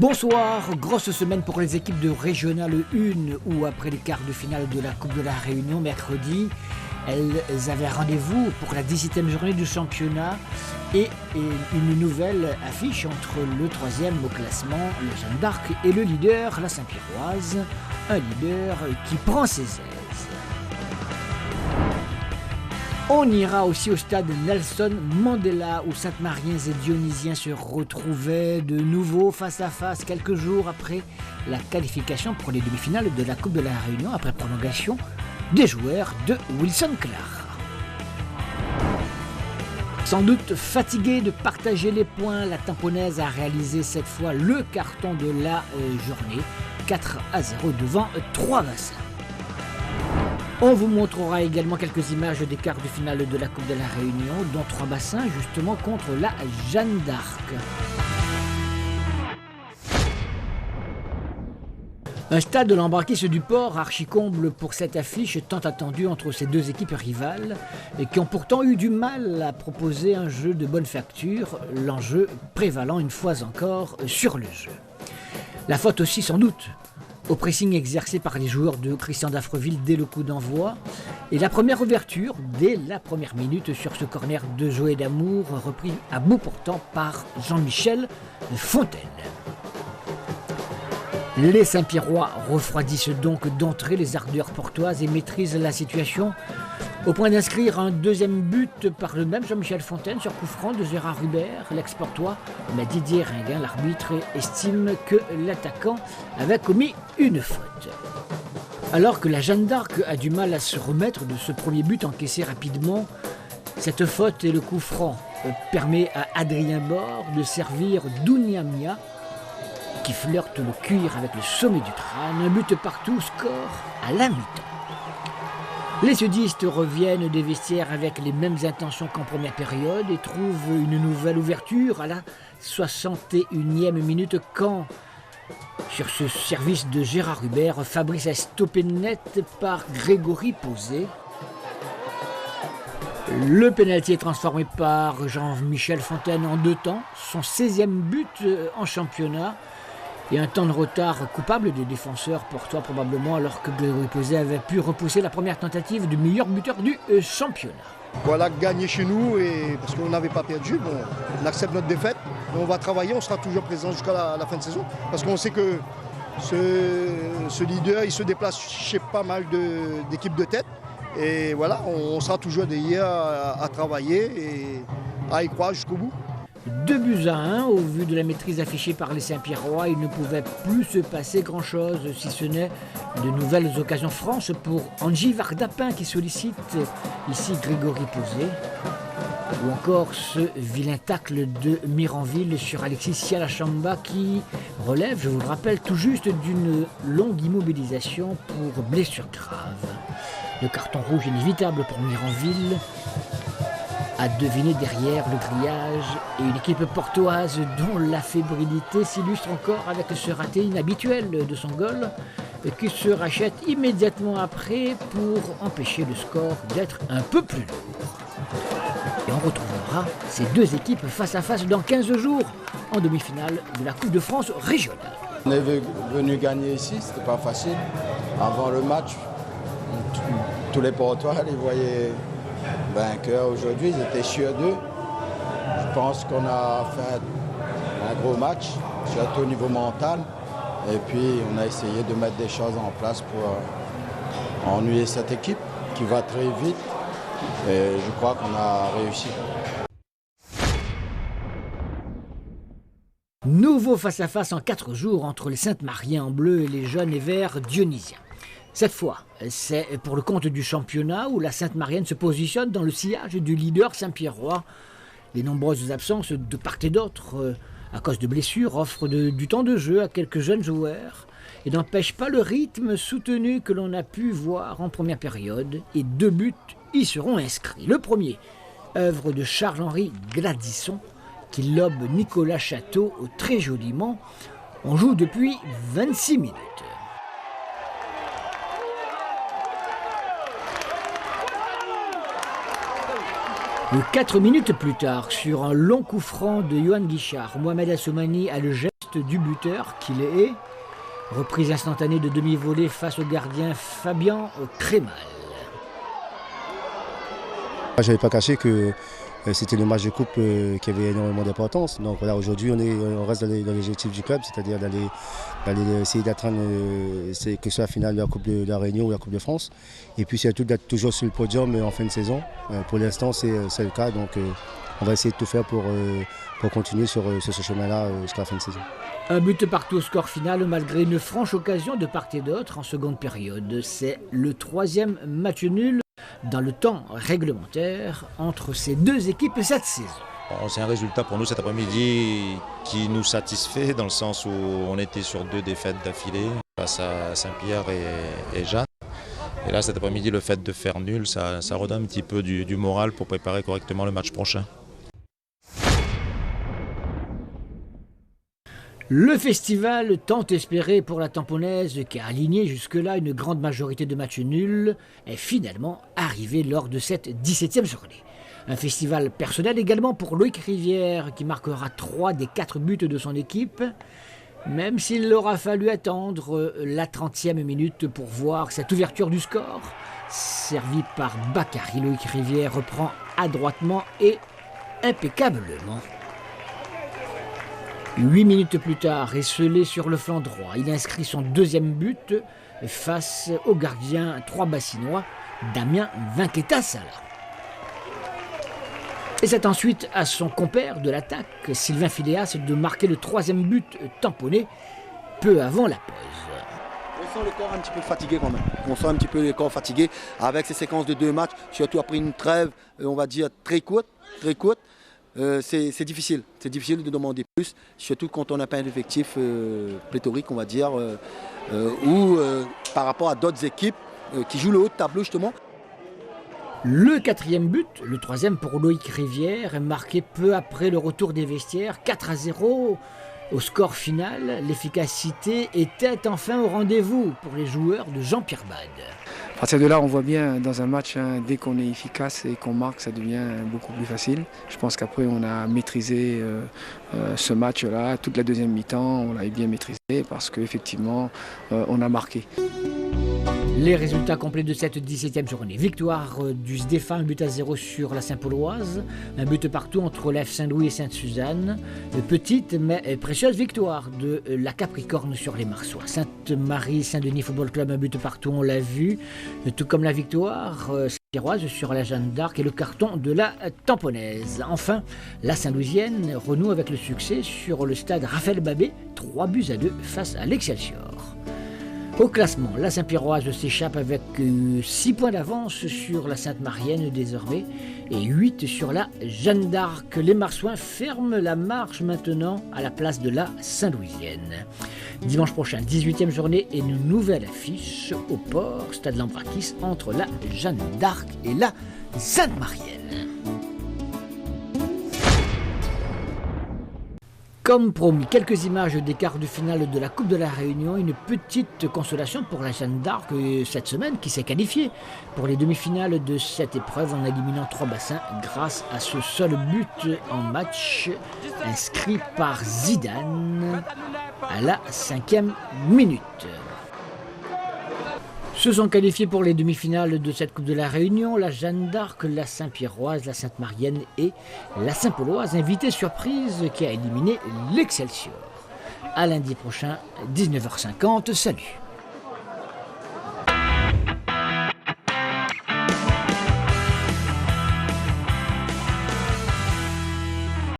Bonsoir, grosse semaine pour les équipes de Régional 1 où après les quarts de finale de la Coupe de la Réunion mercredi, elles avaient rendez-vous pour la 17e journée du championnat et une nouvelle affiche entre le 3e au classement, le Jeanne d'Arc, et le leader, la Saint-Pierroise, un leader qui prend ses aises. On ira aussi au stade Nelson Mandela où Sainte-Mariens et Dionysiens se retrouvaient de nouveau face à face quelques jours après la qualification pour les demi-finales de la Coupe de la Réunion après prolongation des joueurs de Wilson Clara. Sans doute fatiguée de partager les points, la Tamponnaise a réalisé cette fois le carton de la journée, 4-0 devant 3 bassins. On vous montrera également quelques images des quarts de finale de la Coupe de la Réunion, dont 3 bassins justement contre la Jeanne d'Arc. Un stade de l'Embarquise du Port archi-comble pour cette affiche tant attendue entre ces deux équipes rivales et qui ont pourtant eu du mal à proposer un jeu de bonne facture, l'enjeu prévalant une fois encore sur le jeu. La faute aussi sans doute au pressing exercé par les joueurs de Christian Dafreville dès le coup d'envoi et la première ouverture dès la première minute sur ce corner de Joël Damour repris à bout portant par Jean-Michel Fontaine. Les Saint-Pierrois refroidissent donc d'entrée les ardeurs portoises et maîtrisent la situation au point d'inscrire un deuxième but par le même Jean-Michel Fontaine sur coup franc de Gérard Hubert, l'ex-portois, mais Didier Ringuin, l'arbitre, estime que l'attaquant avait commis une faute. Alors que la Jeanne d'Arc a du mal à se remettre de ce premier but encaissé rapidement, cette faute et le coup franc permet à Adrien Bord de servir Douniamia qui flirte le cuir avec le sommet du crâne, un but partout, score à la mi-temps. Les sudistes reviennent des vestiaires avec les mêmes intentions qu'en première période et trouvent une nouvelle ouverture à la 61e minute quand, sur ce service de Gérard Hubert, Fabrice est stoppé net par Grégory Posé. Le pénalty est transformé par Jean-Michel Fontaine en 2 temps, son 16e but en championnat. Et un temps de retard coupable des défenseurs portois probablement alors que Grégory Posé avait pu repousser la première tentative du meilleur buteur du championnat. Voilà, gagner chez nous et parce qu'on n'avait pas perdu, bon, on accepte notre défaite, mais on va travailler, on sera toujours présent jusqu'à la fin de saison parce qu'on sait que ce leader il se déplace chez pas mal d'équipes de tête et voilà, on sera toujours derrière à travailler et à y croire jusqu'au bout. 2-1 au vu de la maîtrise affichée par les Saint-Pierrois, il ne pouvait plus se passer grand-chose si ce n'est de nouvelles occasions franches pour Angie Vardapin qui sollicite ici Grégory Posé ou encore ce vilain tacle de Miranville sur Alexis Sialachamba qui relève, je vous le rappelle, tout juste d'une longue immobilisation pour blessure grave. Le carton rouge inévitable pour Miranville à deviner derrière le grillage et une équipe portoise dont la fébrilité s'illustre encore avec ce raté inhabituel de son goal qui se rachète immédiatement après pour empêcher le score d'être un peu plus lourd. Et on retrouvera ces deux équipes face à face dans 15 jours en demi-finale de la Coupe de France régionale. On est venu gagner ici, c'était pas facile. Avant le match, tous les portois les voyaient vainqueurs aujourd'hui, ils étaient sûrs d'eux. Je pense qu'on a fait un gros match, surtout au niveau mental. Et puis on a essayé de mettre des choses en place pour ennuyer cette équipe qui va très vite. Et je crois qu'on a réussi. Nouveau face-à-face en 4 jours entre les Sainte-Mariens en bleu et les jaunes et verts dionysiens. Cette fois, c'est pour le compte du championnat où la Sainte-Marienne se positionne dans le sillage du leader Saint-Pierrois. Les nombreuses absences de part et d'autre, à cause de blessures, offrent du temps de jeu à quelques jeunes joueurs et n'empêchent pas le rythme soutenu que l'on a pu voir en première période. Et 2 buts y seront inscrits. Le premier, œuvre de Charles-Henri Gladisson, qui lobe Nicolas Château très joliment. On joue depuis 26 minutes. 4 minutes plus tard, sur un long coup franc de Yohan Guichard, Mohamed Assoumani a le geste du buteur qu'il est. Reprise instantanée de demi-volée face au gardien Fabian Crémal. Je n'avais pas caché que c'était le match de coupe qui avait énormément d'importance. Donc voilà, aujourd'hui on reste dans l'objectif du club, c'est-à-dire d'aller essayer d'atteindre que ce soit la finale de la Coupe de la Réunion ou la Coupe de France. Et puis surtout d'être toujours sur le podium en fin de saison. Pour l'instant c'est le cas, donc on va essayer de tout faire pour continuer sur ce chemin-là jusqu'à la fin de saison. Un but partout au score final malgré une franche occasion de part et d'autre en seconde période. C'est le 3e match nul dans le temps réglementaire entre ces deux équipes cette saison. C'est un résultat pour nous cet après-midi qui nous satisfait dans le sens où on était sur 2 défaites d'affilée face à Saint-Pierre et Jeanne. Et là cet après-midi le fait de faire nul, ça redonne un petit peu du moral pour préparer correctement le match prochain. Le festival tant espéré pour la Tamponaise, qui a aligné jusque-là une grande majorité de matchs nuls, est finalement arrivé lors de cette 17e journée. Un festival personnel également pour Loïc Rivière, qui marquera 3 des 4 buts de son équipe, même s'il aura fallu attendre la 30e minute pour voir cette ouverture du score. Servi par Bakary, Loïc Rivière reprend adroitement et impeccablement. 8 minutes plus tard, esselé sur le flanc droit, il inscrit son 2e but face au gardien 3 bassinois, Damien Vinqueta-Sala. Et c'est ensuite à son compère de l'attaque, Sylvain Philéas, de marquer le 3e but tamponné peu avant la pause. On sent le corps un petit peu fatigué quand même. On sent un petit peu le corps fatigué avec ces séquences de 2 matchs, surtout après une trêve, on va dire, très courte. C'est difficile de demander plus, surtout quand on n'a pas un effectif pléthorique, on va dire, ou par rapport à d'autres équipes qui jouent le haut de tableau justement. Le 4e but, le 3e pour Loïc Rivière, est marqué peu après le retour des vestiaires, 4-0 au score final. L'efficacité était enfin au rendez-vous pour les joueurs de Jean-Pierre Bade. À partir de là, on voit bien dans un match, dès qu'on est efficace et qu'on marque, ça devient beaucoup plus facile. Je pense qu'après, on a maîtrisé ce match-là. Toute la 2e mi-temps, on l'avait bien maîtrisé parce qu'effectivement, on a marqué. Les résultats complets de cette 17e journée. Victoire du SDEFA, 1-0 sur la Saint-Pauloise. Un but partout entre l'AF Saint-Louis et Sainte-Suzanne. Petite mais précieuse victoire de la Capricorne sur les Marsois. Sainte-Marie-Saint-Denis Football Club, un but partout, on l'a vu. Tout comme la victoire Saint-Pierroise sur la Jeanne d'Arc et le carton de la Tamponaise. Enfin, la Saint-Louisienne renoue avec le succès sur le stade Raphaël Babé, 3-2 face à l'Excelsior. Au classement, la Saint-Pierroise s'échappe avec 6 points d'avance sur la Sainte-Marienne désormais et 8 sur la Jeanne d'Arc. Les Marsouins ferment la marche maintenant à la place de la Saint-Louisienne. Dimanche prochain, 18e journée et une nouvelle affiche au port, stade Lambrakis, entre la Jeanne d'Arc et la Sainte-Marienne. Comme promis, quelques images des quarts de finale de la Coupe de la Réunion, une petite consolation pour la Jeanne d'Arc cette semaine qui s'est qualifiée pour les demi-finales de cette épreuve en éliminant 3 bassins grâce à ce seul but en match inscrit par Zidane à la 5e minute. Se sont qualifiés pour les demi-finales de cette Coupe de la Réunion, la Jeanne d'Arc, la Saint-Pierroise, la Sainte-Marienne et la Saint-Pauloise, invitée surprise qui a éliminé l'Excelsior. À lundi prochain, 19h50, salut.